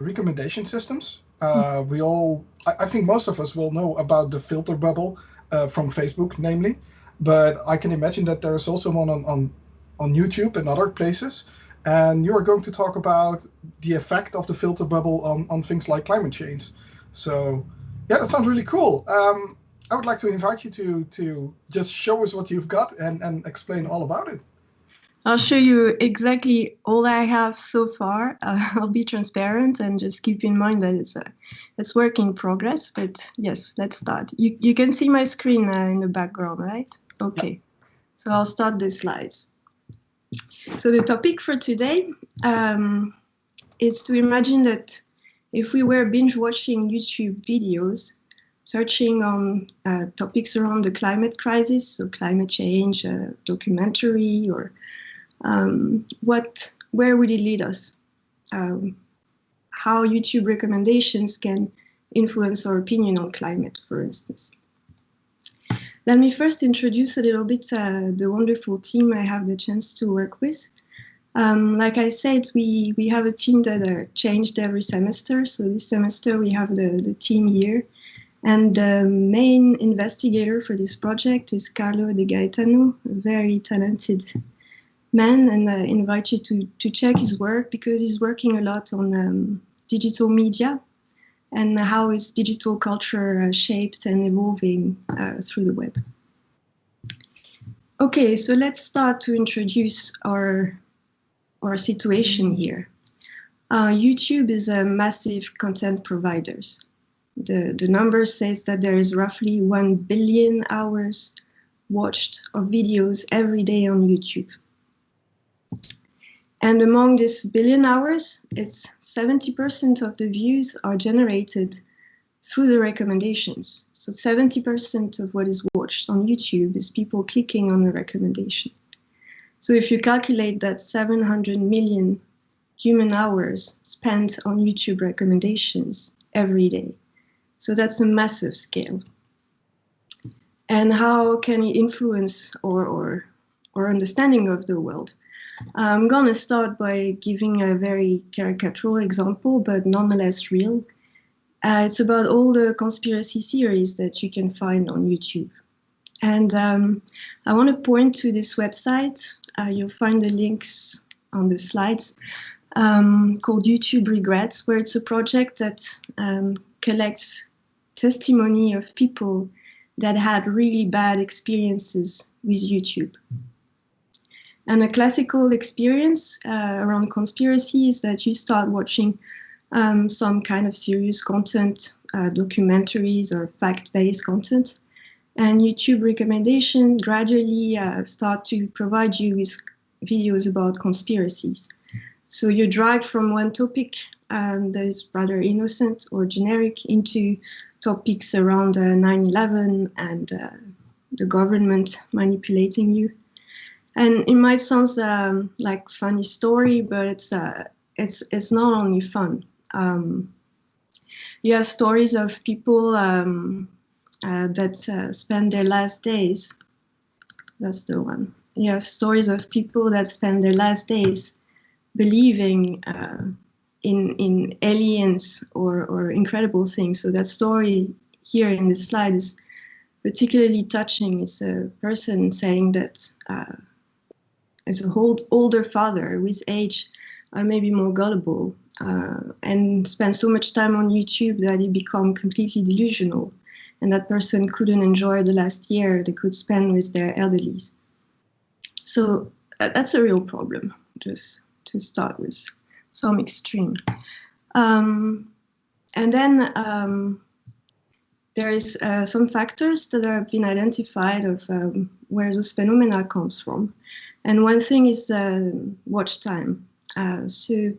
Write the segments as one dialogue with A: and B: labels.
A: recommendation systems. I think most of us will know about the filter bubble from Facebook, namely, but I can imagine that there is also one on YouTube and other places. And you are going to talk about the effect of the filter bubble on things like climate change. So, yeah, that sounds really cool. I would like to invite you to just show us what you've got and explain all about it.
B: I'll show you exactly all I have so far. I'll be transparent and just keep in mind that it's work in progress. But yes, let's start. You can see my screen in the background, right? Okay, so I'll start the slides. So the topic for today is to imagine that if we were binge watching YouTube videos, searching on topics around the climate crisis, so climate change, documentary, or where would it lead us? How YouTube recommendations can influence our opinion on climate, for instance. Let me first introduce a little bit the wonderful team I have the chance to work with. Like I said, we have a team that changed every semester. So this semester we have the team here. And the main investigator for this project is Carlo De Gaetano, a very talented man, and I invite you to check his work because he's working a lot on digital media and how is digital culture shaped and evolving through the web. Okay, so let's start to introduce our situation here. YouTube is a massive content provider. The number says that there is roughly 1 billion hours watched of videos every day on YouTube. And among this billion hours, it's 70% of the views are generated through the recommendations. So 70% of what is watched on YouTube is people clicking on a recommendation. So if you calculate that 700 million human hours spent on YouTube recommendations every day. So that's a massive scale. And how can it influence our understanding of the world? I'm going to start by giving a very caricatural example, but nonetheless real. It's about all the conspiracy theories that you can find on YouTube. And I want to point to this website. You'll find the links on the slides, called YouTube Regrets, where it's a project that collects testimony of people that had really bad experiences with YouTube. And a classical experience around conspiracy is that you start watching some kind of serious content, documentaries or fact-based content, and YouTube recommendations gradually start to provide you with videos about conspiracies. So you're dragged from one topic that is rather innocent or generic into topics around 9/11 and the government manipulating you. And it might sound like a funny story, but it's not only fun. You have stories of people that spend their last days. That's the one. You have stories of people that spend their last days believing in aliens or incredible things. So that story here in this slide is particularly touching. It's a person saying that as a older father with age, maybe more gullible, and spent so much time on YouTube that he became completely delusional. And that person couldn't enjoy the last year they could spend with their elderlies. So that's a real problem, just to start with some extreme. And then there is some factors that have been identified of where those phenomena comes from. And one thing is watch time. So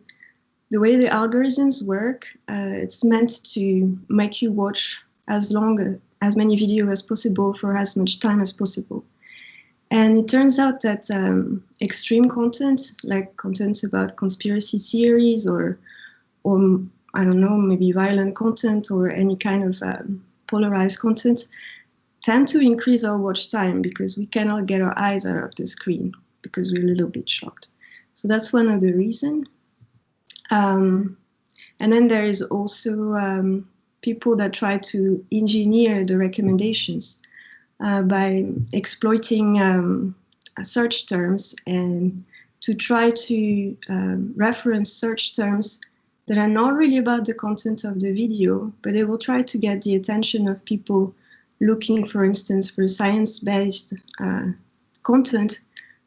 B: the way the algorithms work, it's meant to make you watch as many videos as possible for as much time as possible. And it turns out that extreme content, like content about conspiracy theories or I don't know, maybe violent content or any kind of polarized content, tend to increase our watch time because we cannot get our eyes out of the screen because we're a little bit shocked. So that's one of the reasons. And then there is also people that try to engineer the recommendations by exploiting search terms and to try to reference search terms that are not really about the content of the video, but they will try to get the attention of people looking, for instance, for science-based content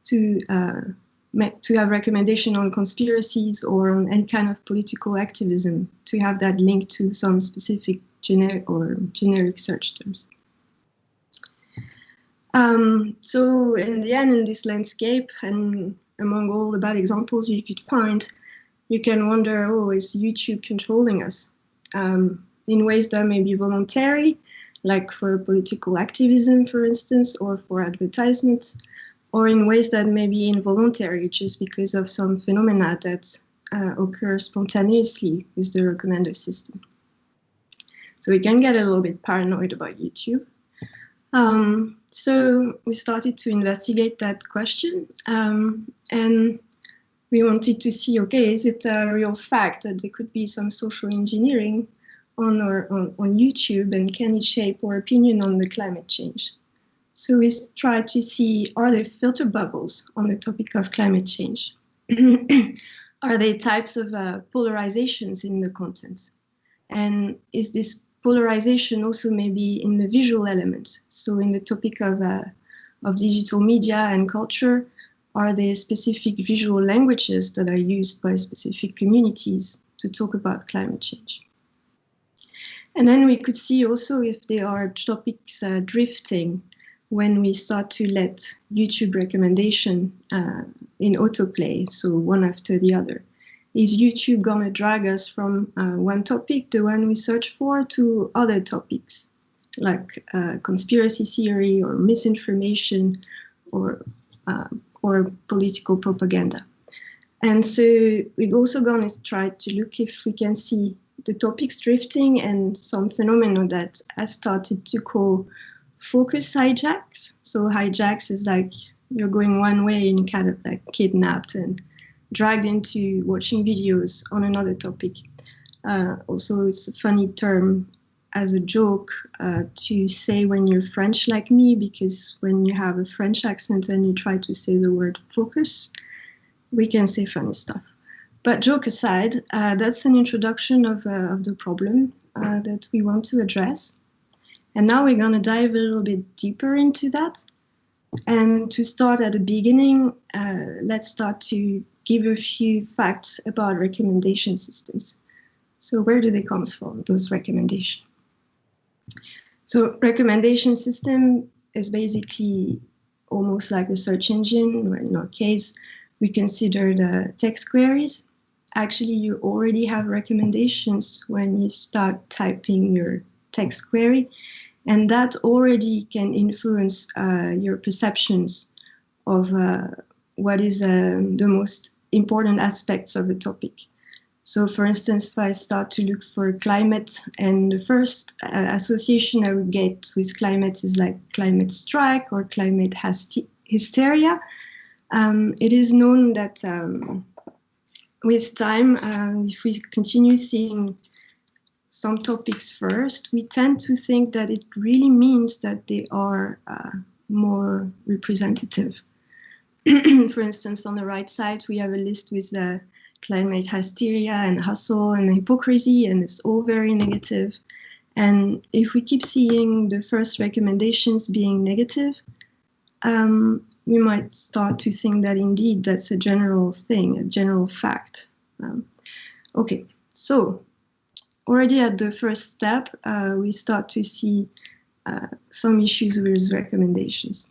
B: to have recommendation on conspiracies or on any kind of political activism, to have that link to some specific generic search terms. So in the end, in this landscape, and among all the bad examples you could find, you can wonder, oh, is YouTube controlling us? In ways that may be voluntary, like for political activism, for instance, or for advertisement, or in ways that may be involuntary, just because of some phenomena that occur spontaneously with the recommender system. So we can get a little bit paranoid about YouTube. So we started to investigate that question, and we wanted to see, okay, is it a real fact that there could be some social engineering on YouTube, and can it shape our opinion on the climate change? So we tried to see, are there filter bubbles on the topic of climate change? Are there types of polarizations in the content? And is this polarization also maybe in the visual element? So in the topic of digital media and culture, are there specific visual languages that are used by specific communities to talk about climate change? And then we could see also if there are topics drifting when we start to let YouTube recommendation in autoplay, so one after the other. Is YouTube gonna drag us from one topic, the one we search for, to other topics, like conspiracy theory or misinformation or political propaganda? And so we're also gonna try to look if we can see the topics drifting and some phenomena that has started to call focus hijacks. So hijacks is like you're going one way and kind of like kidnapped and dragged into watching videos on another topic. Also, it's a funny term as a joke to say when you're French like me, because when you have a French accent and you try to say the word focus, we can say funny stuff. But joke aside, that's an introduction of the problem that we want to address. And now we're going to dive a little bit deeper into that. And to start at the beginning, let's start to give a few facts about recommendation systems. So where do they come from, those recommendations? So recommendation system is basically almost like a search engine, where in our case, we consider the text queries. Actually, you already have recommendations when you start typing your text query, and that already can influence your perceptions of what is the most important aspects of a topic. So for instance, if I start to look for climate, and the first association I would get with climate is like climate strike or climate hysteria, it is known that with time, if we continue seeing some topics first, we tend to think that it really means that they are more representative. For instance, on the right side, we have a list with climate hysteria and hustle and hypocrisy, and it's all very negative. And if we keep seeing the first recommendations being negative, we might start to think that indeed that's a general thing, a general fact. Okay, so already at the first step, we start to see some issues with recommendations.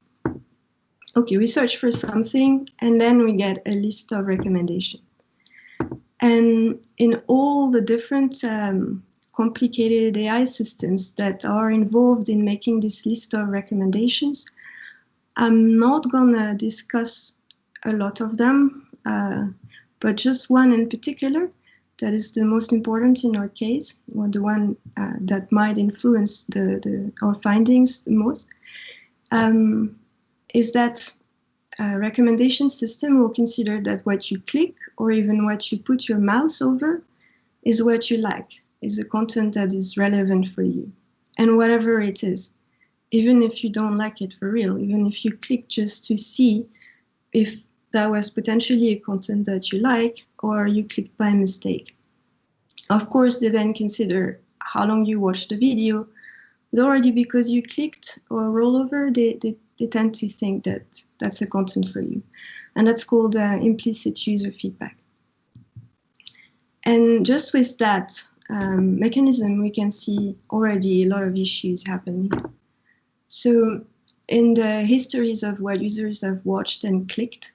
B: Okay, we search for something, and then we get a list of recommendations. And in all the different complicated AI systems that are involved in making this list of recommendations, I'm not gonna discuss a lot of them, but just one in particular that is the most important in our case, or the one that might influence our findings the most, is that a recommendation system will consider that what you click or even what you put your mouse over is what you like, is the content that is relevant for you. And whatever it is, even if you don't like it for real, even if you click just to see if that was potentially a content that you like, or you clicked by mistake. Of course, they then consider how long you watched the video, but already because you clicked or roll over, they tend to think that that's a content for you. And that's called implicit user feedback. And just with that mechanism, we can see already a lot of issues happening. So in the histories of what users have watched and clicked,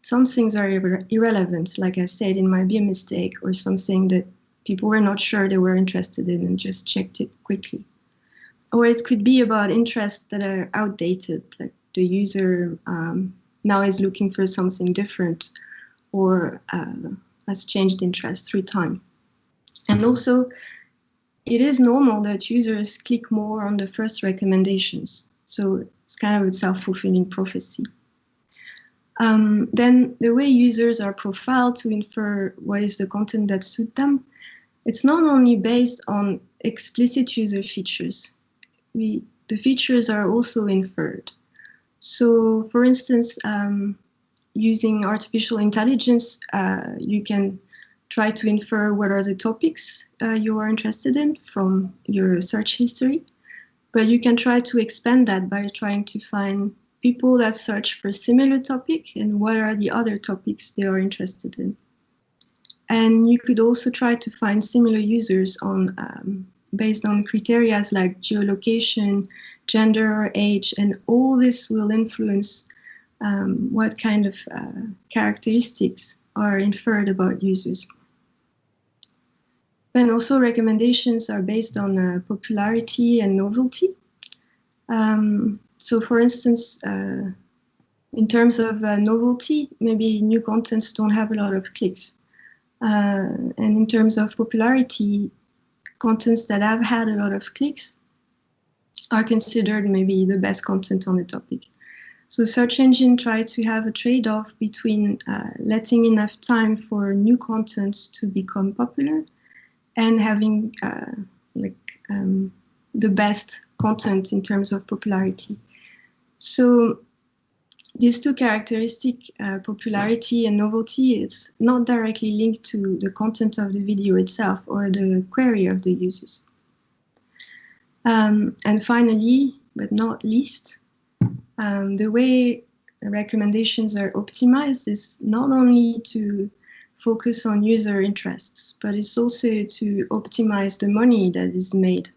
B: some things are irrelevant, like I said, it might be a mistake or something that people were not sure they were interested in and just checked it quickly. Or it could be about interests that are outdated, like the user now is looking for something different or has changed interest through time. And also, it is normal that users click more on the first recommendations. So it's kind of a self-fulfilling prophecy. Then the way users are profiled to infer what is the content that suits them, it's not only based on explicit user features. The features are also inferred. So for instance, using artificial intelligence, you can try to infer what are the topics you are interested in from your search history. But you can try to expand that by trying to find people that search for similar topic and what are the other topics they are interested in. And you could also try to find similar users on based on criteria like geolocation, gender, or age, and all this will influence what kind of characteristics are inferred about users. Then also recommendations are based on popularity and novelty. So for instance, in terms of novelty, maybe new contents don't have a lot of clicks. And in terms of popularity, contents that have had a lot of clicks are considered maybe the best content on the topic. So search engine try to have a trade-off between letting enough time for new contents to become popular and having the best content in terms of popularity. So these two characteristics, popularity and novelty, it's not directly linked to the content of the video itself or the query of the users. And finally, but not least, the way recommendations are optimized is not only to focus on user interests, but it's also to optimize the money that is made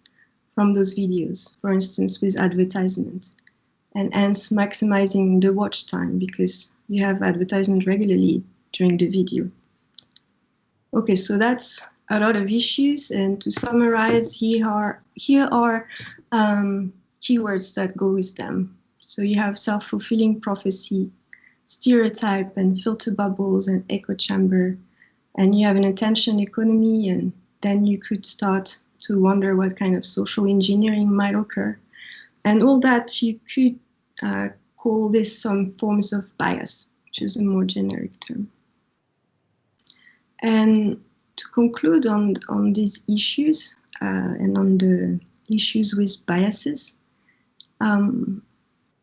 B: from those videos, for instance, with advertisement, and hence maximizing the watch time because you have advertisement regularly during the video. Okay, so that's a lot of issues, and to summarize, here are keywords that go with them. So you have self-fulfilling prophecy, stereotype, and filter bubbles, and echo chamber, and you have an attention economy, and then you could start to wonder what kind of social engineering might occur. And all that you could call this some forms of bias, which is a more generic term. And to conclude on these issues and on the issues with biases, the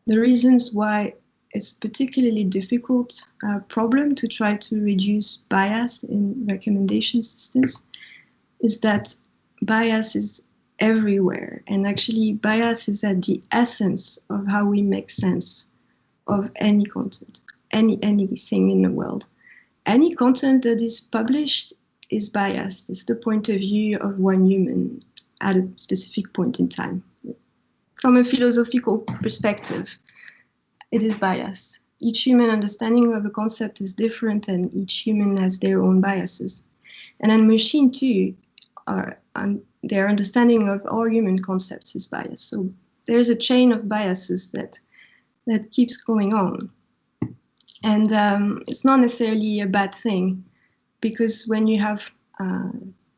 B: reasons why it's particularly difficult problem to try to reduce bias in recommendation systems is that bias is everywhere, and actually bias is at the essence of how we make sense of any content, anything in the world. Any content that is published is biased. It's the point of view of one human at a specific point in time. From a philosophical perspective, it is biased. Each human understanding of a concept is different, and each human has their own biases. And then machine too, their understanding of all human concepts is biased. So there's a chain of biases that keeps going on. And it's not necessarily a bad thing, because when you have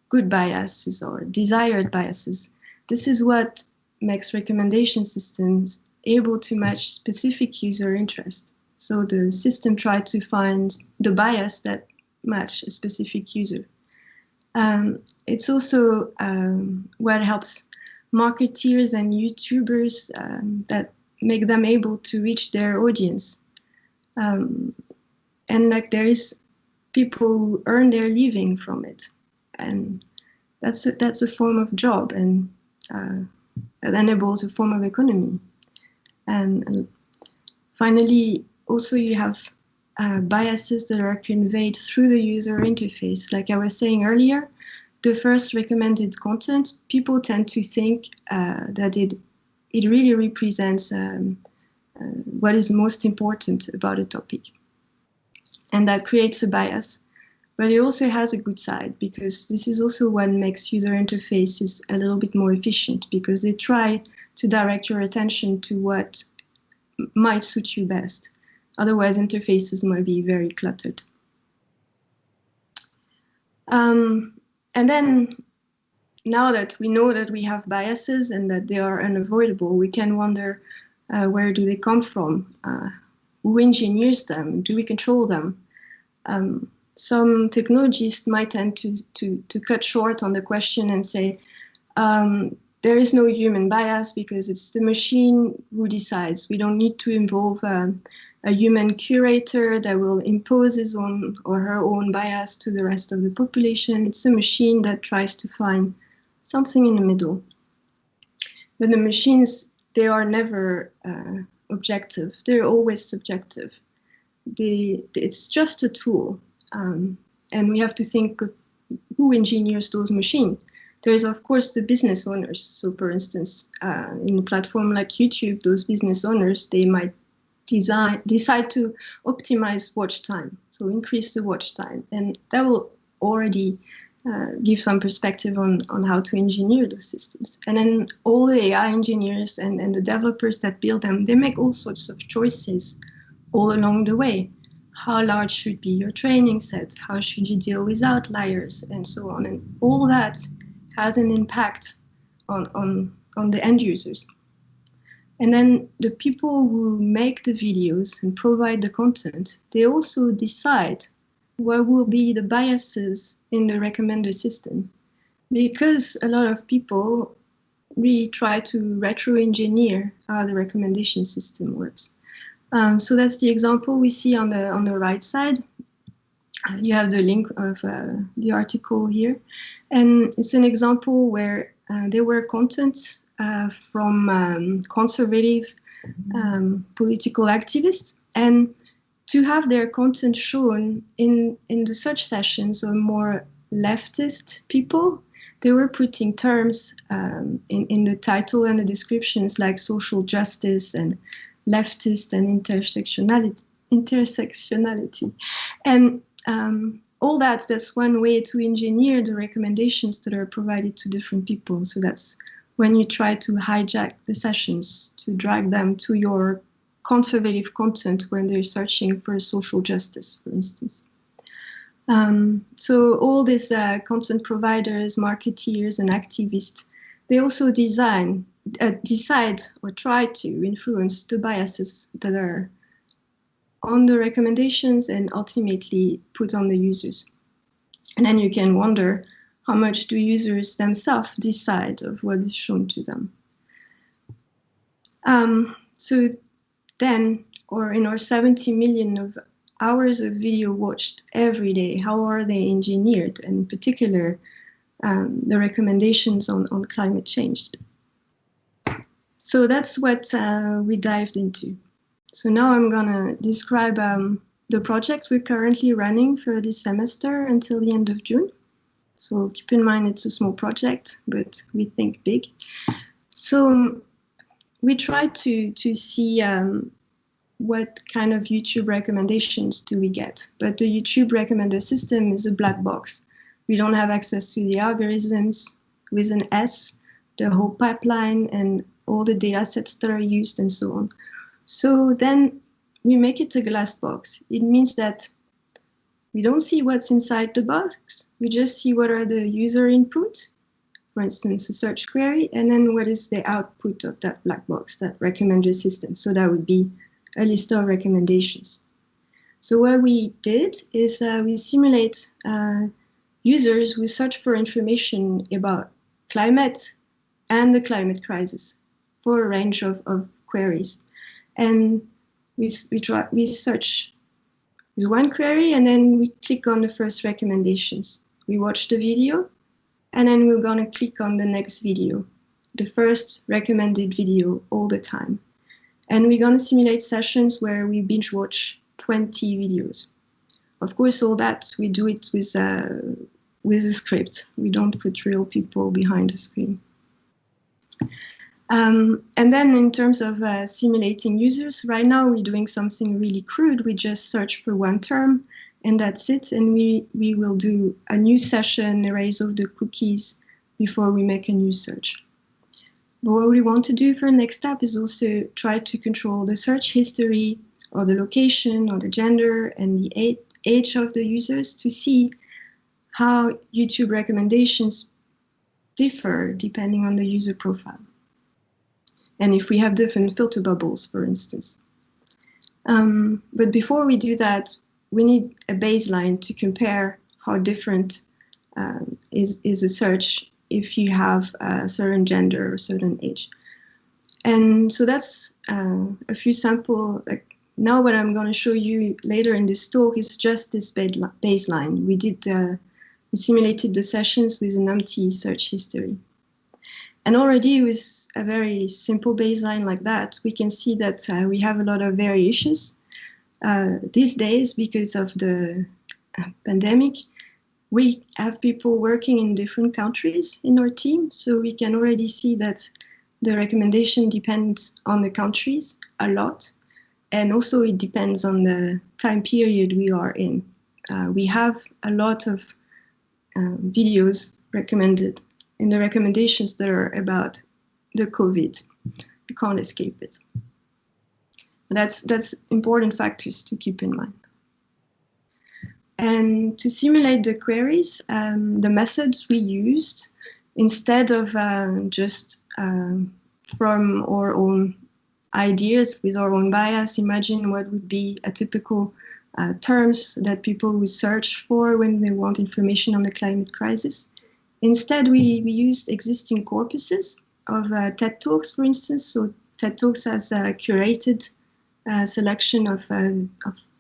B: good biases or desired biases, this is what makes recommendation systems able to match specific user interest. So the system tries to find the bias that match a specific user. It's also what helps marketeers and YouTubers that make them able to reach their audience. And like there is people who earn their living from it, and that's a form of job, and that enables a form of economy. And finally, also you have biases that are conveyed through the user interface. Like I was saying earlier, the first recommended content, people tend to think that it really represents what is most important about a topic. And that creates a bias. But it also has a good side, because this is also what makes user interfaces a little bit more efficient, because they try to direct your attention to what might suit you best. Otherwise, interfaces might be very cluttered. And then, now that we know that we have biases and that they are unavoidable, we can wonder, where do they come from? Who engineers them? Do we control them? Some technologists might tend to cut short on the question and say, there is no human bias because it's the machine who decides. We don't need to involve a human curator that will impose his own or her own bias to the rest of the population. It's a machine that tries to find something in the middle. But the machines, they are never objective. They're always subjective. It's just a tool. And we have to think of who engineers those machines. There's, of course, the business owners. So, for instance, in a platform like YouTube, those business owners, they might decide to optimize watch time, so increase the watch time. And that will already give some perspective on how to engineer those systems. And then all the AI engineers and the developers that build them, they make all sorts of choices all along the way. How large should be your training set? How should you deal with outliers? And so on. And all that has an impact on the end users. And then the people who make the videos and provide the content, they also decide what will be the biases in the recommender system. Because a lot of people really try to retro-engineer how the recommendation system works. So that's the example we see on the right side. You have the link of the article here. And it's an example where there were content from conservative political activists. And to have their content shown in the search sessions of more leftist people, they were putting terms in the title and the descriptions like social justice and leftist and intersectionality. And all that's one way to engineer the recommendations that are provided to different people. So that's when you try to hijack the sessions, to drag them to your conservative content when they're searching for social justice, for instance. So all these content providers, marketeers, and activists, they also decide or try to influence the biases that are on the recommendations and ultimately put on the users. And then you can wonder, how much do users themselves decide of what is shown to them? So then, or in our 70 million of hours of video watched every day, how are they engineered? And in particular, the recommendations on climate change. So that's what we dived into. So now I'm gonna describe the project we're currently running for this semester until the end of June. So keep in mind it's a small project, but we think big. So we try to see what kind of YouTube recommendations do we get. But the YouTube recommender system is a black box. We don't have access to the algorithms with an S, the whole pipeline, and all the data sets that are used and so on. So then we make it a glass box. It means that we don't see what's inside the box. We just see what are the user input, for instance, a search query, and then what is the output of that black box, that recommender system. So that would be a list of recommendations. So what we did is we simulate users who search for information about climate and the climate crisis for a range of queries. And we search with one query, and then we click on the first recommendations. We watch the video, and then we're going to click on the next video, the first recommended video all the time. And we're going to simulate sessions where we binge watch 20 videos. Of course, all that, we do it with a script. We don't put real people behind the screen. And then in terms of simulating users, right now we're doing something really crude. We just search for one term, and that's it. And we will do a new session, erase all the cookies before we make a new search. But what we want to do for the next step is also try to control the search history, or the location, or the gender, and the age of the users, to see how YouTube recommendations differ depending on the user profile. And if we have different filter bubbles, for instance. But before we do that, we need a baseline to compare how different is a search if you have a certain gender or certain age. And so that's a few samples. Like now what I'm going to show you later in this talk is just this baseline. We simulated the sessions with an empty search history. And already with a very simple baseline like that, we can see that we have a lot of variations. These days, because of the pandemic, we have people working in different countries in our team, so we can already see that the recommendation depends on the countries a lot, and also it depends on the time period we are in. We have a lot of videos recommended in the recommendations that are about the COVID. You can't escape it. That's important factors to keep in mind. And to simulate the queries, the methods we used, instead of just from our own ideas with our own bias, imagine what would be a typical terms that people would search for when they want information on the climate crisis. Instead, we used existing corpuses of TED Talks, for instance. So TED Talks has a curated selection of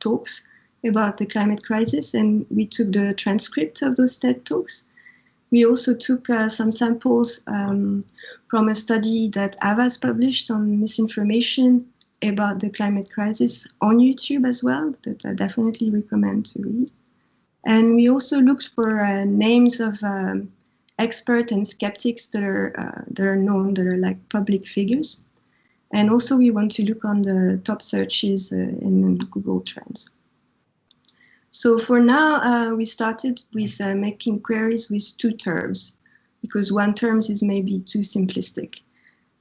B: talks about the climate crisis, and we took the transcript of those TED Talks. We also took some samples from a study that Ava's published on misinformation about the climate crisis on YouTube as well, that I definitely recommend to read. And we also looked for names of experts and skeptics that are known, that are like public figures. And also we want to look on the top searches in Google Trends. So for now, we started with making queries with two terms, because one term is maybe too simplistic.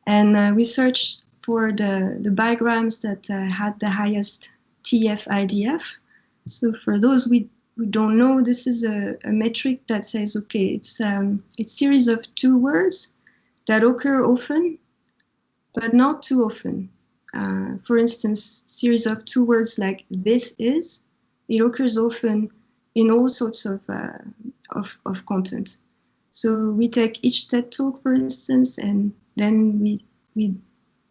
B: And we searched for the bigrams that had the highest TF-IDF. So for those we don't know, this is a metric that says, okay, it's a series of two words that occur often, but not too often. For instance, series of two words like this is, it occurs often in all sorts of content. So we take each TED Talk, for instance, and then we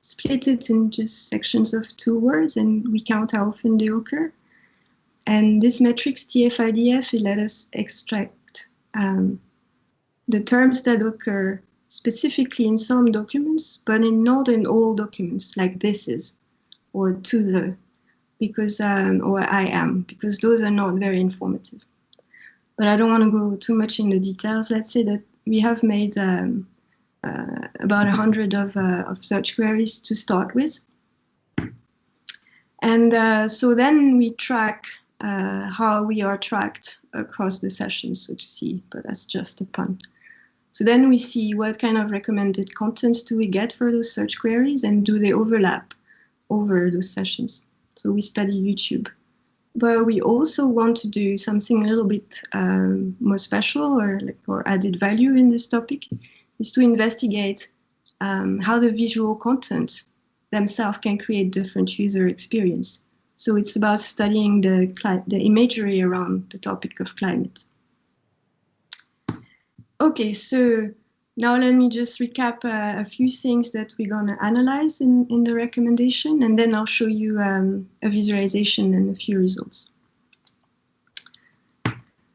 B: split it into sections of two words, and we count how often they occur. And this matrix, TF-IDF, it let us extract the terms that occur specifically in some documents, but not in all documents, like this is, or to the, because, or I am, because those are not very informative. But I don't want to go too much in the details. Let's say that we have made about 100 of search queries to start with. And so then we track how we are tracked across the sessions, so to see, but that's just a pun. So then we see what kind of recommended contents do we get for those search queries, and do they overlap over those sessions. So we study YouTube. But we also want to do something a little bit more special, or added value in this topic, is to investigate how the visual content themselves can create different user experience. So it's about studying the imagery around the topic of climate. Okay, so now let me just recap a few things that we're going to analyze in the recommendation, and then I'll show you a visualization and a few results.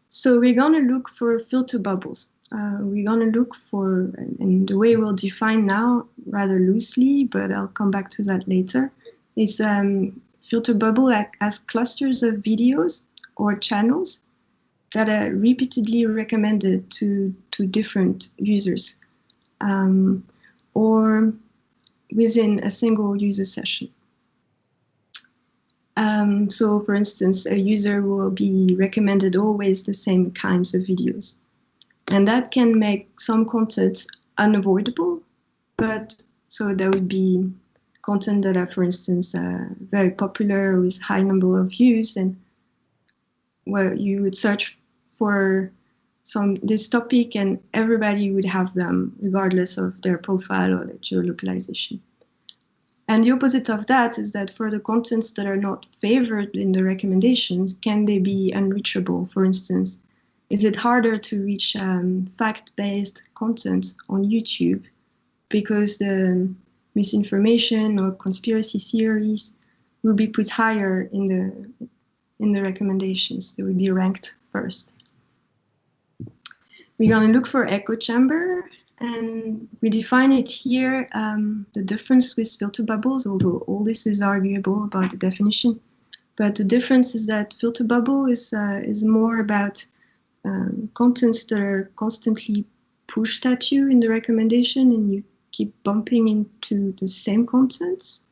B: So we're going to look for filter bubbles. We're going to look for, and the way we'll define now, rather loosely, but I'll come back to that later, is filter bubble as clusters of videos or channels that are repeatedly recommended to different users or within a single user session. So for instance, a user will be recommended always the same kinds of videos. And that can make some content unavoidable, but so there would be content that are, for instance, very popular with high number of views, and where you would search for this topic and everybody would have them regardless of their profile or their geolocalization. And the opposite of that is that for the contents that are not favored in the recommendations, can they be unreachable? For instance, is it harder to reach fact-based content on YouTube because the misinformation or conspiracy theories will be put higher in the recommendations? They will be ranked first. We're going to look for echo chamber, and we define it here, the difference with filter bubbles, although all this is arguable about the definition. But the difference is that filter bubble is more about contents that are constantly pushed at you in the recommendation and you keep bumping into the same contents.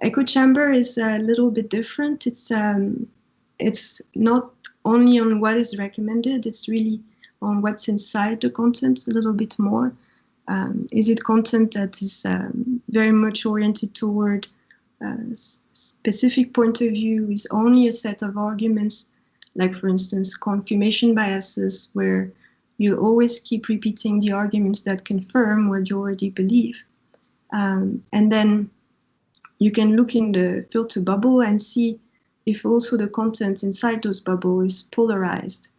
B: Echo chamber is a little bit different. It's not only on what is recommended, it's really on what's inside the content a little bit more. Is it content that is very much oriented toward a specific point of view with only a set of arguments, like for instance confirmation biases, where you always keep repeating the arguments that confirm what you already believe. And then you can look in the filter bubble and see if also the content inside those bubbles is polarized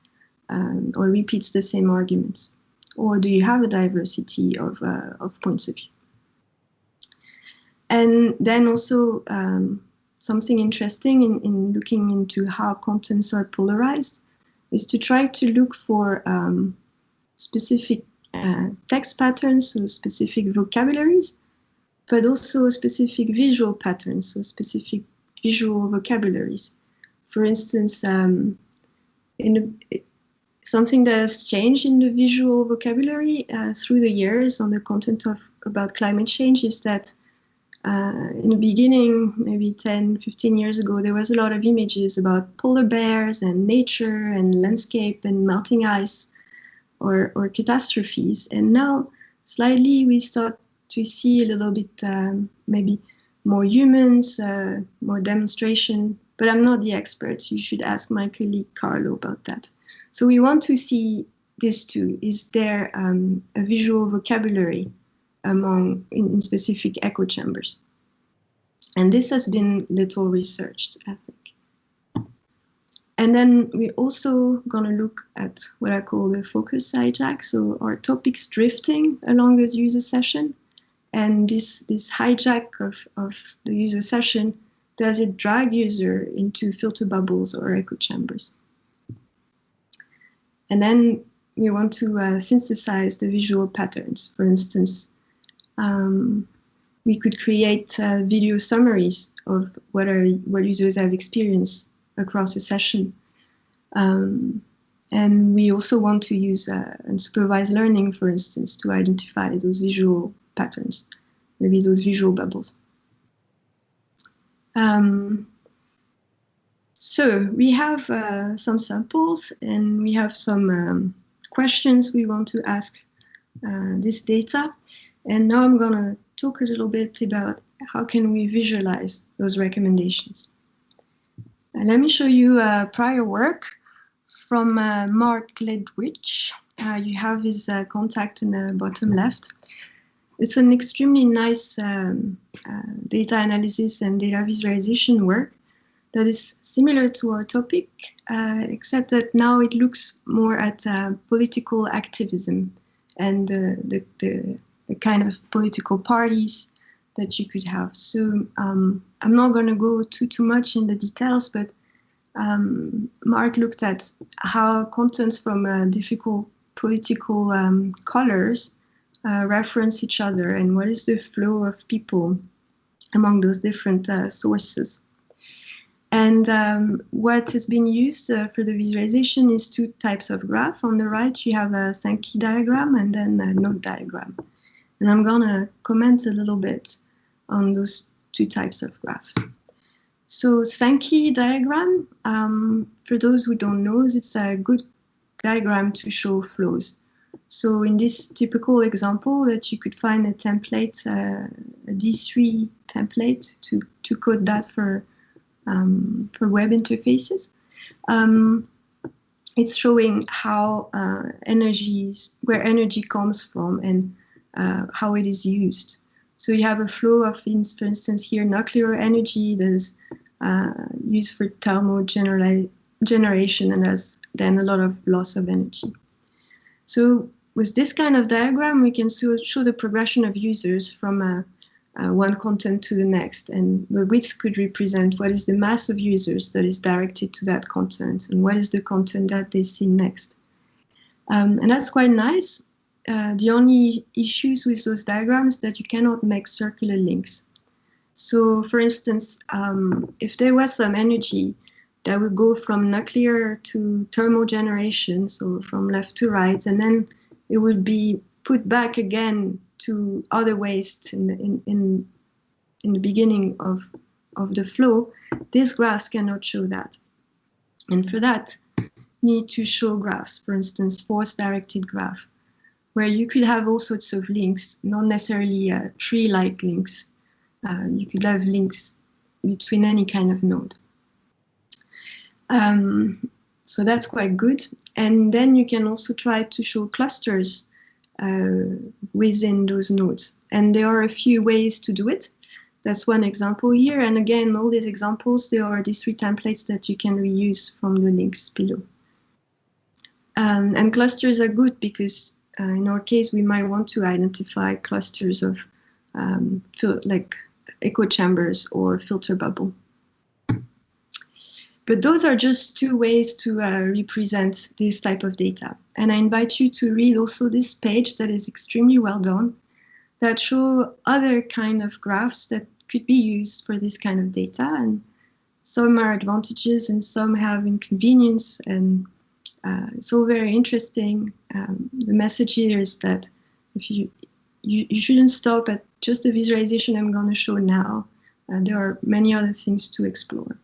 B: or repeats the same arguments, or do you have a diversity of points of view? And then also something interesting in looking into how contents are polarized is to try to look for specific text patterns, so specific vocabularies, but also specific visual patterns, so specific visual vocabularies. For instance, something that has changed in the visual vocabulary through the years on the content about climate change is that in the beginning, maybe 10, 15 years ago, there was a lot of images about polar bears and nature and landscape and melting ice or catastrophes. And now, slightly, we start to see a little bit maybe more humans, more demonstration. But I'm not the expert. You should ask my colleague Carlo about that. So we want to see this too. Is there a visual vocabulary in specific echo chambers? And this has been little researched, I think. And then we're also going to look at what I call the focus hijack. So our topics drifting along the user session. And this hijack of the user session, does it drag user into filter bubbles or echo chambers? And then we want to synthesize the visual patterns. For instance, we could create video summaries of what users have experienced across a session. And we also want to use unsupervised learning, for instance, to identify those visual patterns, maybe those visual bubbles. So we have some samples and we have some questions we want to ask this data. And now I'm going to talk a little bit about how can we visualize those recommendations. Let me show you prior work from Mark Ledwich. You have his contact in the bottom left. It's an extremely nice data analysis and data visualization work that is similar to our topic, except that now it looks more at political activism and the kind of political parties that you could have. So I'm not going to go too much in the details, but Mark looked at how contents from difficult political colors reference each other and what is the flow of people among those different sources. And what has been used for the visualization is two types of graph. On the right, you have a Sankey diagram and then a node diagram. And I'm going to comment a little bit on those two types of graphs. So Sankey diagram, for those who don't know, it's a good diagram to show flows. So in this typical example that you could find a template, a D3 template to code that for web interfaces. It's showing how where energy comes from and how it is used. So you have a flow of, for instance, here nuclear energy that is used for thermal generation and has then a lot of loss of energy. So with this kind of diagram, we can show the progression of users from one content to the next, and the width could represent what is the mass of users that is directed to that content and what is the content that they see next. And that's quite nice. The only issues with those diagrams is that you cannot make circular links. So for instance, if there was some energy that would go from nuclear to thermal generation, so from left to right, and then it would be put back again to other waste in the beginning of the flow, these graphs cannot show that. And for that, you need to show graphs, for instance, force-directed graph, where you could have all sorts of links, not necessarily tree-like links. You could have links between any kind of node. So that's quite good. And then you can also try to show clusters within those nodes. And there are a few ways to do it. That's one example here. And again, all these examples, there are these three templates that you can reuse from the links below. And clusters are good because in our case, we might want to identify clusters of like echo chambers or filter bubble. But those are just two ways to represent this type of data. And I invite you to read also this page that is extremely well done, that show other kind of graphs that could be used for this kind of data. And some are advantages and some have inconvenience. And it's all very interesting. The message here is that if you shouldn't stop at just the visualization I'm going to show now. There are many other things to explore.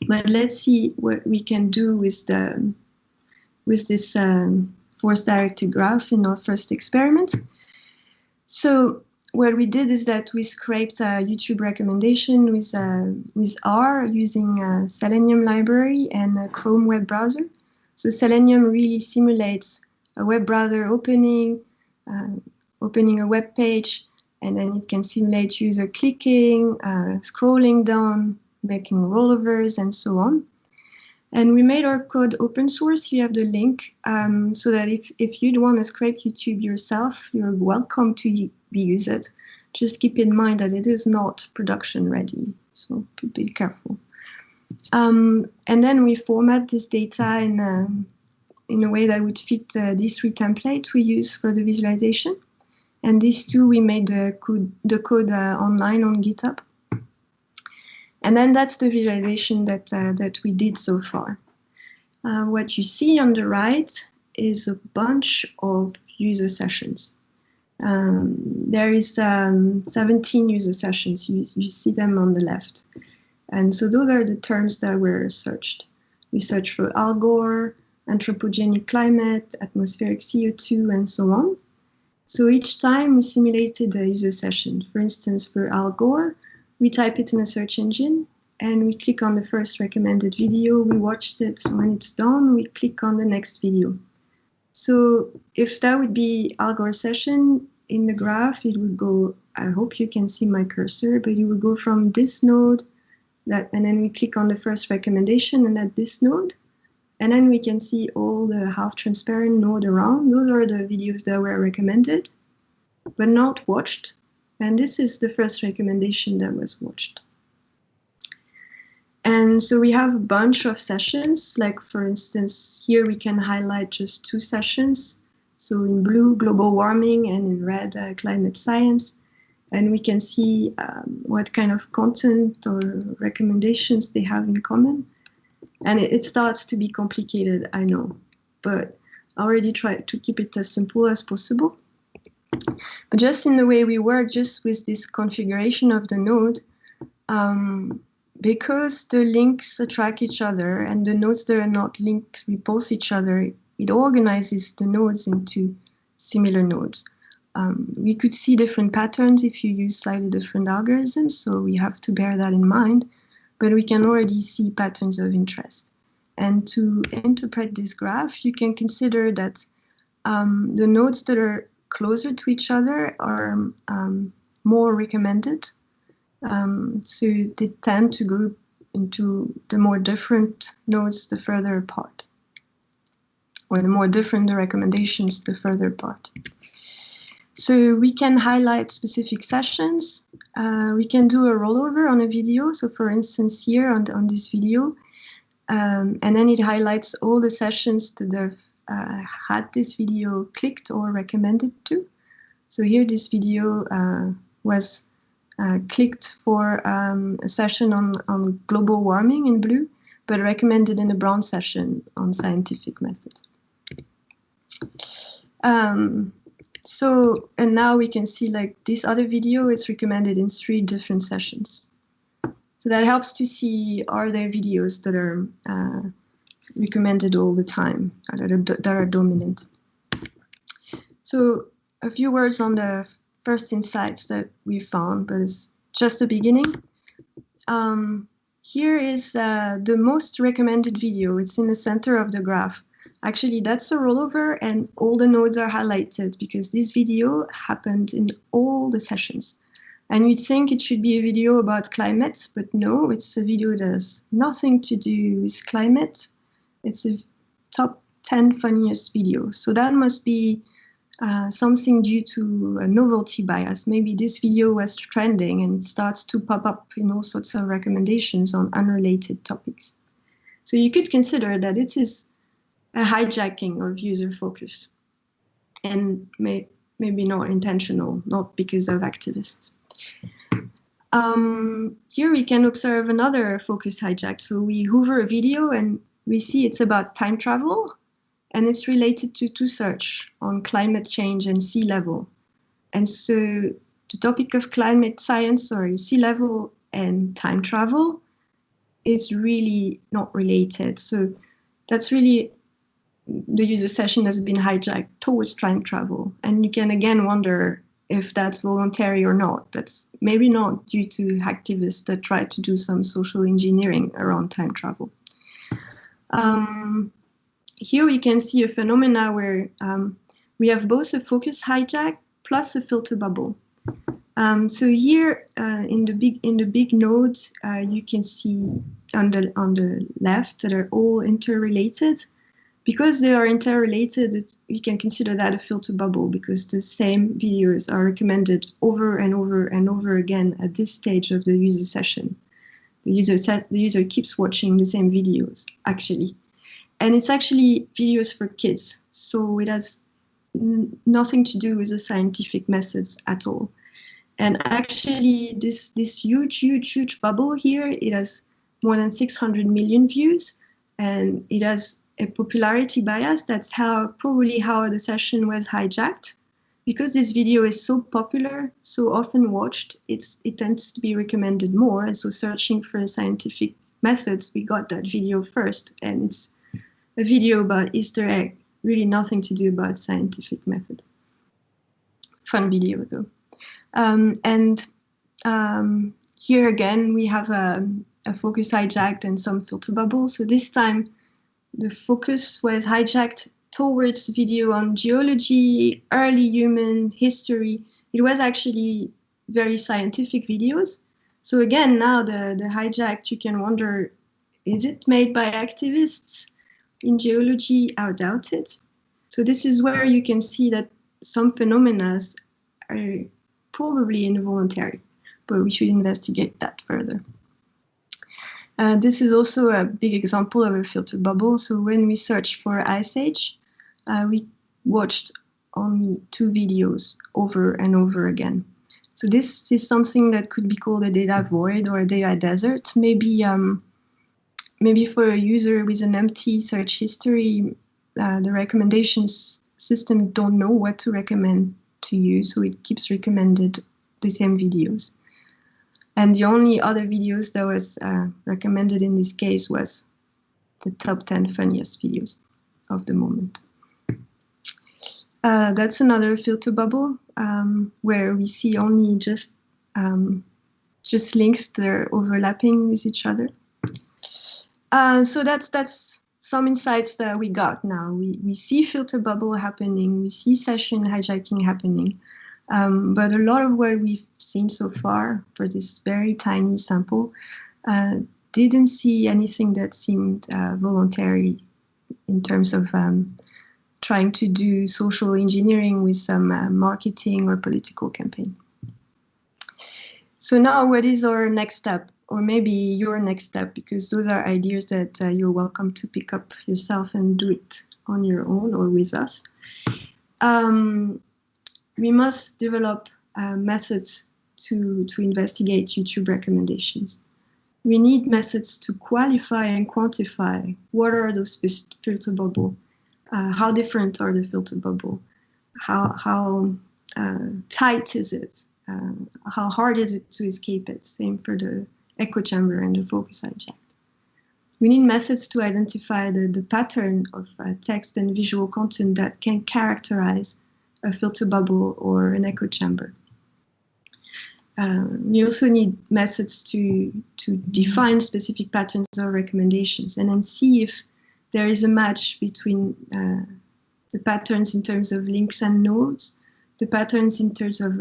B: But let's see what we can do with this force-directed graph in our first experiment. So what we did is that we scraped a YouTube recommendation with R using a Selenium library and a Chrome web browser. So Selenium really simulates a web browser opening a web page, and then it can simulate user clicking, scrolling down, making rollovers, and so on. And we made our code open source. You have the link, so that if you'd want to scrape YouTube yourself, you're welcome to use it. Just keep in mind that it is not production ready, so be careful. And then we format this data in a way that would fit these three templates we use for the visualization. And these two, we made the code online on GitHub. And then that's the visualization that we did so far. What you see on the right is a bunch of user sessions. There is 17 user sessions. You see them on the left. And so those are the terms that were searched. We searched for Al Gore, anthropogenic climate, atmospheric CO2, and so on. So each time we simulated a user session. For instance, for Al Gore, we type it in a search engine and we click on the first recommended video. We watched it. When it's done, we click on the next video. So if that would be Al Gore session in the graph, it would go, I hope you can see my cursor, but it would go from this node and then we click on the first recommendation and at this node. And then we can see all the half-transparent node around. Those are the videos that were recommended, but not watched. And this is the first recommendation that was watched. And so we have a bunch of sessions, like for instance, here we can highlight just 2 sessions. So in blue, global warming, and in red, climate science. And we can see what kind of content or recommendations they have in common. And it starts to be complicated, I know, but I already try to keep it as simple as possible. But just in the way we work, just with this configuration of the node, because the links attract each other and the nodes that are not linked repulse each other, it organizes the nodes into similar nodes. We could see different patterns if you use slightly different algorithms, so we have to bear that in mind, but we can already see patterns of interest. And to interpret this graph, you can consider that the nodes that are closer to each other are more recommended. So they tend to group into the more different nodes the further apart, or the more different the recommendations the further apart. So we can highlight specific sessions. We can do a rollover on a video. So for instance, here on this video, and then it highlights all the sessions that have had this video clicked or recommended to. So here this video was clicked for a session on global warming in blue, but recommended in a brown session on scientific methods. So, and now we can see like this other video is recommended in 3 different sessions. So that helps to see, are there videos that are recommended all the time, that are dominant. So a few words on the first insights that we found, but it's just the beginning. Here is the most recommended video. It's in the center of the graph. Actually, that's a rollover and all the nodes are highlighted because this video happened in all the sessions. And you'd think it should be a video about climate, but no, it's a video that has nothing to do with climate. It's a top 10 funniest video. So that must be something due to a novelty bias. Maybe this video was trending and it starts to pop up in all sorts of recommendations on unrelated topics. So you could consider that it is a hijacking of user focus, and maybe not intentional, not because of activists. Here we can observe another focus hijack. So we hover a video and we see it's about time travel, and it's related to search on climate change and sea level. And so the topic of climate science, or sea level and time travel, is really not related. So that's really, the user session has been hijacked towards time travel. And you can again wonder if that's voluntary or not. That's maybe not due to hacktivists that try to do some social engineering around time travel. Here we can see a phenomena where we have both a focus hijack plus a filter bubble. So here in the big node, you can see on the left that are all interrelated. Because they are interrelated, we can consider that a filter bubble because the same videos are recommended over and over and over again at this stage of the user session. The user keeps watching the same videos, actually. And it's actually videos for kids, so it has nothing to do with the scientific methods at all. And actually, this huge bubble here, it has more than 600 million views, and it has a popularity bias. That's probably how the session was hijacked. Because this video is so popular, so often watched, it tends to be recommended more. And so searching for scientific methods, we got that video first. And it's a video about Easter egg, really nothing to do about scientific method. Fun video though. Here again, we have a focus hijacked and some filter bubbles. So this time, the focus was hijacked towards video on geology, early human history. It was actually very scientific videos. So again, now the hijack, you can wonder, is it made by activists in geology? I doubt it. So this is where you can see that some phenomena are probably involuntary, but we should investigate that further. This is also a big example of a filter bubble. So when we searched for Ice Age, we watched only 2 videos over and over again. So this is something that could be called a data void or a data desert. Maybe for a user with an empty search history, the recommendations system don't know what to recommend to you, so it keeps recommended the same videos. And the only other videos that was recommended in this case was the top 10 funniest videos of the moment. That's another filter bubble where we see only just links that are overlapping with each other. So that's some insights that we got now. We see filter bubble happening, we see session hijacking happening, but a lot of what we've seen so far for this very tiny sample didn't see anything that seemed voluntary in terms of trying to do social engineering with some marketing or political campaign. So now what is our next step? Or maybe your next step, because those are ideas that you're welcome to pick up yourself and do it on your own or with us. We must develop methods to investigate YouTube recommendations. We need methods to qualify and quantify what are those filter bubble, how different are the filter bubble, how tight is it, how hard is it to escape it, same for the echo chamber and the focus hijack. We need methods to identify the pattern of text and visual content that can characterize a filter bubble or an echo chamber. We also need methods to define specific patterns or recommendations and then see if there is a match between the patterns in terms of links and nodes, the patterns in terms of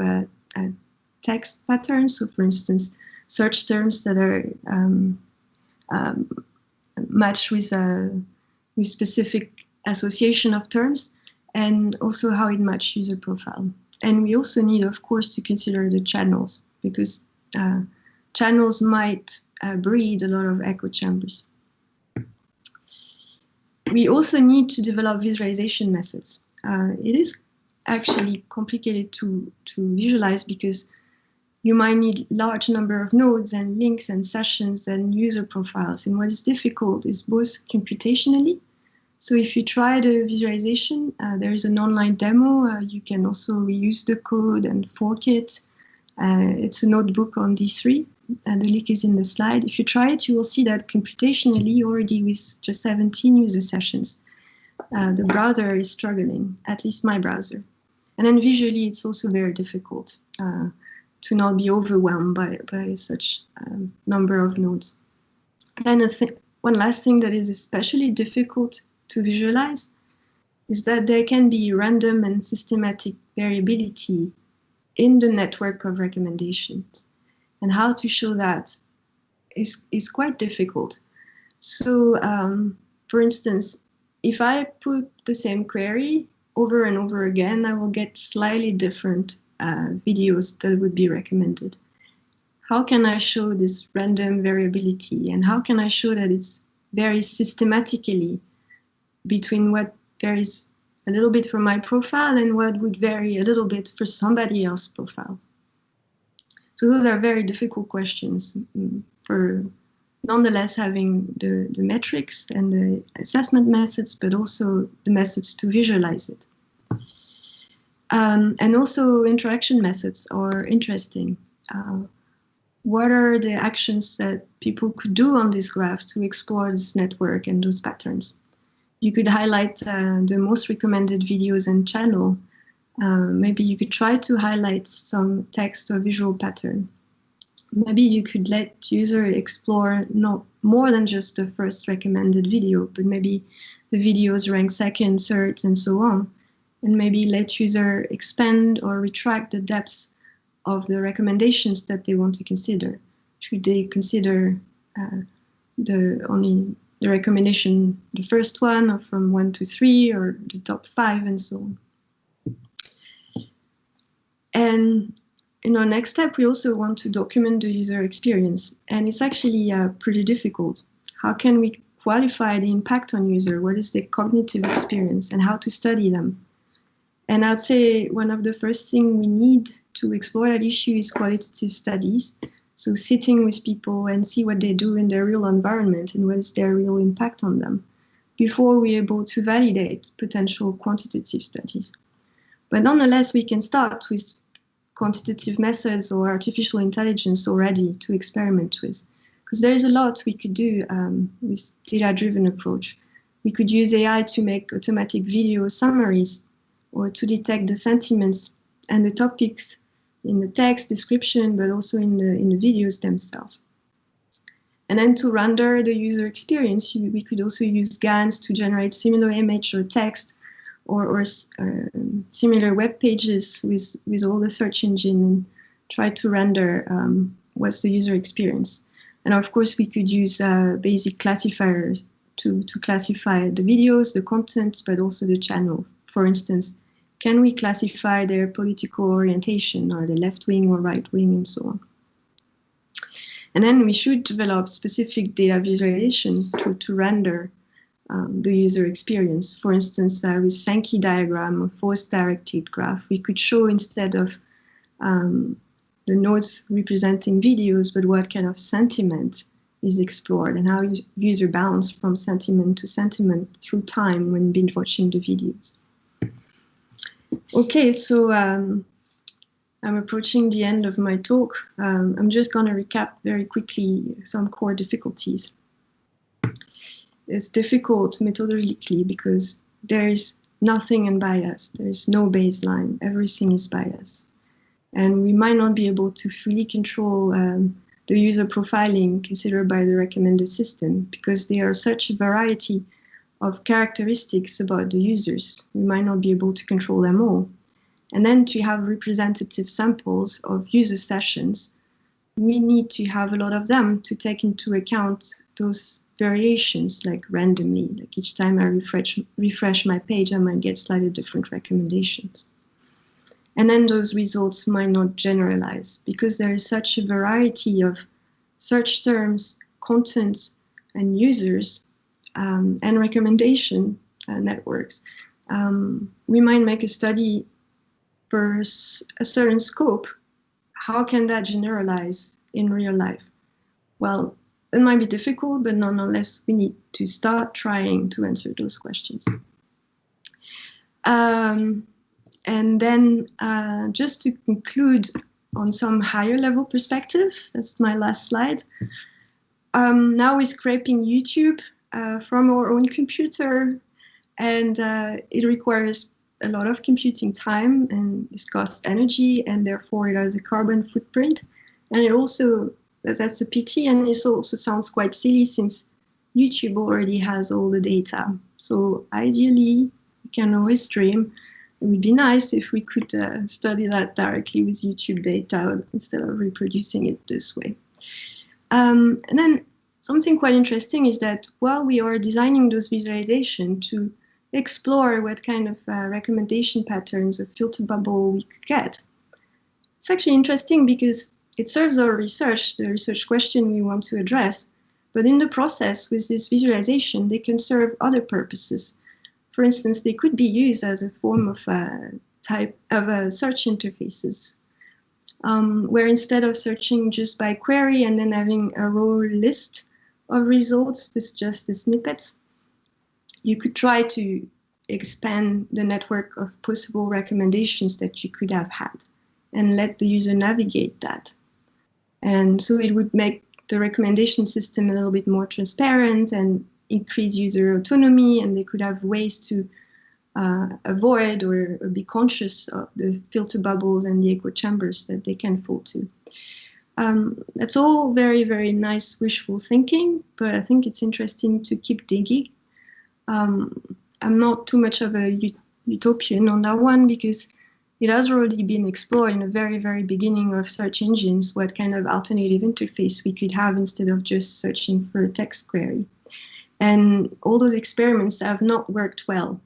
B: text patterns. So for instance, search terms that are matched with specific association of terms, and also how it matches user profile. And we also need, of course, to consider the channels, because channels might breed a lot of echo chambers. We also need to develop visualization methods. It is actually complicated to visualize because you might need large number of nodes and links and sessions and user profiles. And what is difficult is both computationally. So if you try the visualization, there is an online demo. You can also reuse the code and fork it. It's a notebook on D3. The link is in the slide. If you try it, you will see that computationally, already with just 17 user sessions, the browser is struggling, at least my browser. And then visually, it's also very difficult to not be overwhelmed by such number of nodes. And one last thing that is especially difficult to visualize is that there can be random and systematic variability in the network of recommendations. And how to show that is quite difficult. So, for instance, if I put the same query over and over again, I will get slightly different videos that would be recommended. How can I show this random variability, and how can I show that it's varies systematically between what varies a little bit for my profile and what would vary a little bit for somebody else's profile? So those are very difficult questions for nonetheless having the metrics and the assessment methods, but also the methods to visualize it. And also interaction methods are interesting. What are the actions that people could do on this graph to explore this network and those patterns? You could highlight the most recommended videos and channel. Maybe you could try to highlight some text or visual pattern. Maybe you could let user explore not more than just the first recommended video, but maybe the videos rank second, third, and so on. And maybe let user expand or retract the depths of the recommendations that they want to consider. should they consider only the recommendation, the first one, or from 1 to 3, or the top 5, and so on. And in our next step, we also want to document the user experience. And it's actually pretty difficult. How can we qualify the impact on user? What is the cognitive experience, and how to study them? And I'd say one of the first things we need to explore that issue is qualitative studies. So sitting with people and see what they do in their real environment and what is their real impact on them before we're able to validate potential quantitative studies. But nonetheless, we can start with quantitative methods or artificial intelligence already to experiment with, because there's a lot we could do with data-driven approach. We could use AI to make automatic video summaries or to detect the sentiments and the topics in the text description, but also in the videos themselves. And then to render the user experience, we could also use GANs to generate similar image or text, or similar web pages with all the search engine, and try to render what's the user experience. And of course, we could use basic classifiers to classify the videos, the content, but also the channel. For instance, can we classify their political orientation, or the left wing or right wing, and so on? And then we should develop specific data visualization to render the user experience. For instance, with SANKEY diagram or force-directed graph, we could show, instead of the nodes representing videos, but what kind of sentiment is explored and how user bounce from sentiment to sentiment through time when binge watching the videos. Okay, so I'm approaching the end of my talk. I'm just going to recap very quickly some core difficulties. It's difficult methodologically because there is nothing unbiased. There is no baseline. Everything is biased. And we might not be able to fully control the user profiling considered by the recommended system, because there are such a variety of characteristics about the users. We might not be able to control them all. And then to have representative samples of user sessions, we need to have a lot of them to take into account those variations, like randomly. Like each time I refresh my page, I might get slightly different recommendations. And then those results might not generalize, because there is such a variety of search terms, content, and users, and recommendation networks. We might make a study for a certain scope. How can that generalize in real life? Well, it might be difficult, but nonetheless, we need to start trying to answer those questions. And then just to conclude on some higher level perspective, that's my last slide. Now we're scraping YouTube from our own computer, and it requires a lot of computing time, and it costs energy, and therefore it has a carbon footprint. And it also, that's a pity, and it also sounds quite silly since YouTube already has all the data. So ideally, you can always stream. It would be nice if we could study that directly with YouTube data instead of reproducing it this way. And then something quite interesting is that while we are designing those visualizations to explore what kind of recommendation patterns or filter bubble we could get, it's actually interesting because it serves our research, the research question we want to address. But in the process, with this visualization, they can serve other purposes. For instance, they could be used as a form of type of search interfaces, where instead of searching just by query and then having a raw list of results with just the snippets, you could try to expand the network of possible recommendations that you could have had and let the user navigate that. And so it would make the recommendation system a little bit more transparent and increase user autonomy, and they could have ways to avoid or be conscious of the filter bubbles and the echo chambers that they can fall to. That's all very, very nice wishful thinking, but I think it's interesting to keep digging. I'm not too much of a utopian on that one, because it has already been explored in the very, very beginning of search engines, what kind of alternative interface we could have instead of just searching for a text query. And all those experiments have not worked well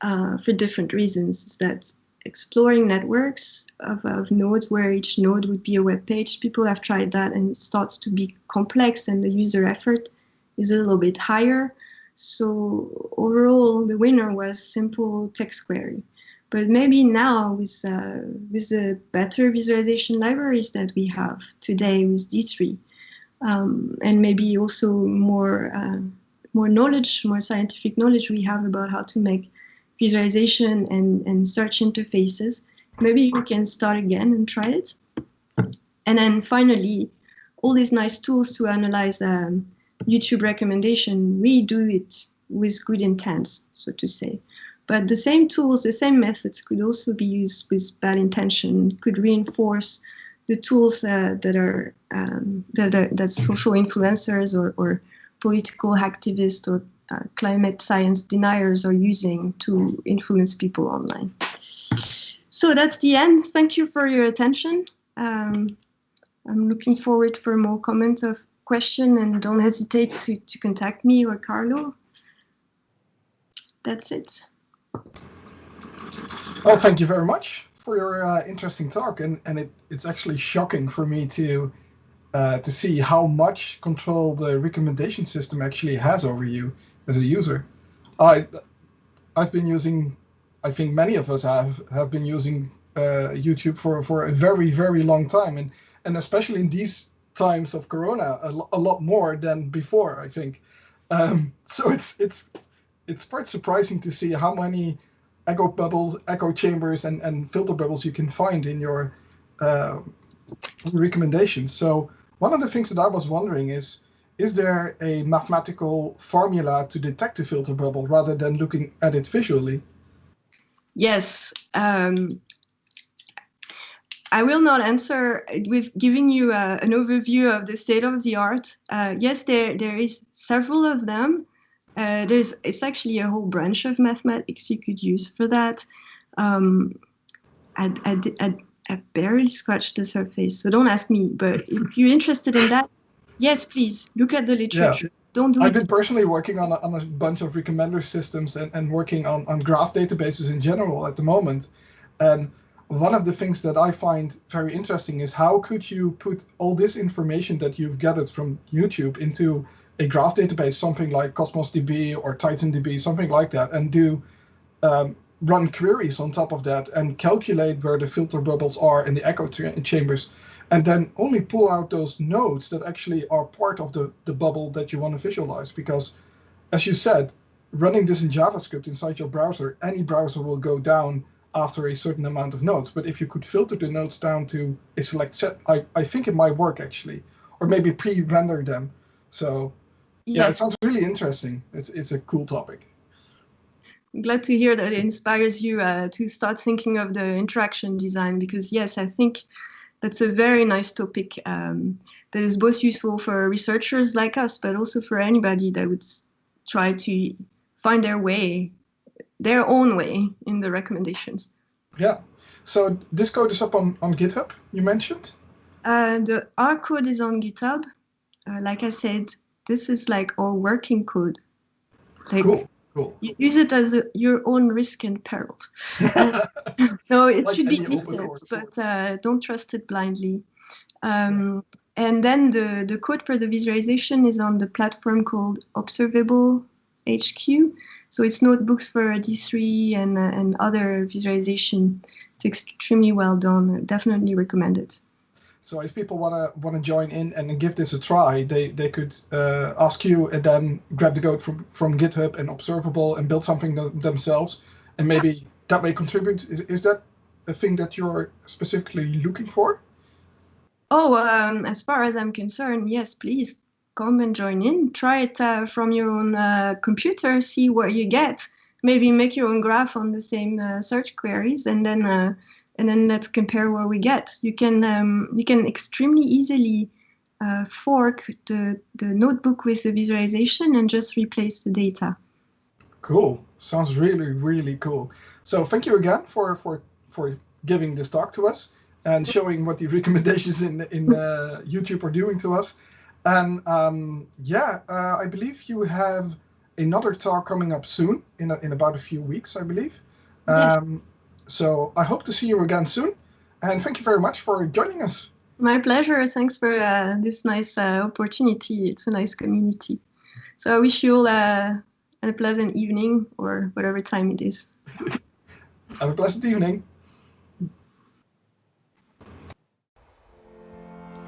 B: for different reasons. It's that exploring networks of nodes where each node would be a web page, people have tried that and it starts to be complex and the user effort is a little bit higher. So overall, the winner was simple text query. But maybe now with the better visualization libraries that we have today with D3, and maybe also more knowledge, more scientific knowledge we have about how to make visualization and search interfaces, maybe we can start again and try it. And then finally, all these nice tools to analyze YouTube recommendation, we do it with good intents, so to say. But the same tools, the same methods could also be used with bad intention, could reinforce the tools that social influencers or political activists or climate science deniers are using to influence people online. So that's the end. Thank you for your attention. I'm looking forward for more comments of question, and don't hesitate to contact me or Carlo. That's it.
A: Well, thank you very much for your interesting talk, and it's actually shocking for me to see how much control the recommendation system actually has over you as a user. I've been using, I think many of us have been using YouTube for a very, very long time, and especially in these times of Corona, a lot more than before, I think. So it's quite surprising to see how many echo bubbles, echo chambers, and filter bubbles you can find in your recommendations. So one of the things that I was wondering is there a mathematical formula to detect a filter bubble rather than looking at it visually?
B: Yes. I will not answer with giving you an overview of the state of the art. Yes, there is several of them. It's actually a whole branch of mathematics you could use for that. I barely scratched the surface, so don't ask me. But if you're interested in that, yes, please look at the literature.
A: Yeah.
B: Don't do
A: I've
B: it.
A: been personally working on a bunch of recommender systems and working on graph databases in general at the moment. And one of the things that I find very interesting is how could you put all this information that you've gathered from YouTube into a graph database, something like Cosmos DB or TitanDB, something like that, and do run queries on top of that and calculate where the filter bubbles are in the echo chambers, and then only pull out those nodes that actually are part of the bubble that you want to visualize. Because, as you said, running this in JavaScript inside your browser, any browser will go down after a certain amount of nodes. But if you could filter the nodes down to a select set, I think it might work actually, or maybe pre-render them. So yeah,
B: Yes.
A: it sounds really interesting. It's a cool topic.
B: I'm glad to hear that it inspires you to start thinking of the interaction design, because yes, I think that's a very nice topic that is both useful for researchers like us, but also for anybody that would try to find their own way in the recommendations.
A: Yeah. So this code is up on GitHub, you mentioned?
B: Our code is on GitHub. Like I said, this is like our working code. Like,
A: cool.
B: You use it as your own risk and peril. So it
A: Like
B: should be
A: any open
B: decent,
A: source.
B: but don't trust it blindly. And then the code for the visualization is on the platform called Observable HQ. So it's notebooks for D3 and other visualization. It's extremely well done. I definitely recommend it.
A: So if people want to join in and give this a try, they could ask you and then grab the code from GitHub and Observable and build something themselves, and maybe that way contribute. Is that a thing that you're specifically looking for?
B: Oh, as far as I'm concerned, yes, please come and join in. Try it from your own computer, see what you get. Maybe make your own graph on the same search queries, and then let's compare what we get. You can extremely easily fork the notebook with the visualization and just replace the data.
A: Cool. Sounds really, really cool. So thank you again for giving this talk to us and showing what the recommendations in YouTube are doing to us. And I believe you have another talk coming up soon, in about a few weeks, I believe.
B: Yes.
A: So I hope to see you again soon. And thank you very much for joining us.
B: My pleasure. Thanks for this nice opportunity. It's a nice community. So I wish you all a pleasant evening or whatever time it is.
A: Have a pleasant evening.